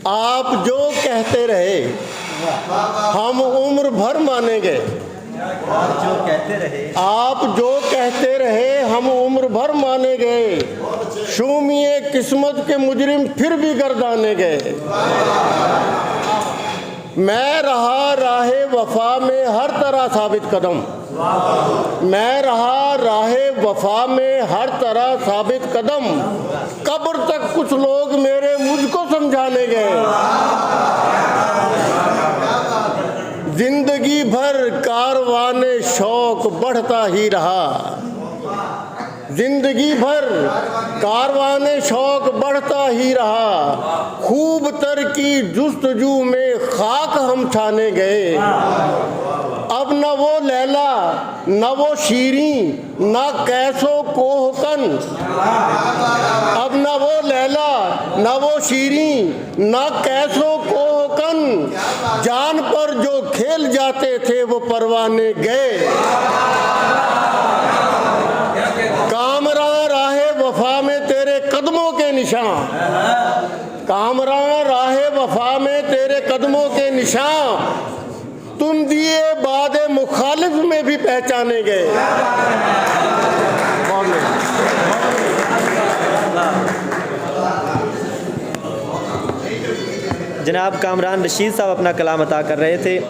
आप जो कहते रहे हम उम्र भर मानेंगे। आप जो कहते रहे आप जो कहते रहे हम उम्र भर माने गए। शूमिए किस्मत के मुजरिम फिर भी गर्दाने गए। मैं रहा राहे वफा में हर तरह साबित कदम। मैं रहा राहे वफा में हर तरह साबित कदम। कब्र तक कुछ लोग मेरे मुझको समझाने गए। जिंदगी भर कारवाने शौक बढ़ता ही रहा। जिंदगी भर कारवाने शौक बढ़ता ही रहा। खूब तर की जुस्तजू में खाक हम छाने गए। अब न वो लैला न वो शीरी न कैसो कोहकन। अब न वो लैला न वो शीरी न कैसो कोहकन। जान पर जो खेल जाते थे वो परवाने गए। कामरां राहे वफा में तेरे कदमों के निशान। कामरां राहे वफा में तेरे कदमों के निशान। तुम दिए बादे मुखालिफ में भी पहचाने गए। जनाब कामरान रशीद साहब अपना कलाम अता कर रहे थे।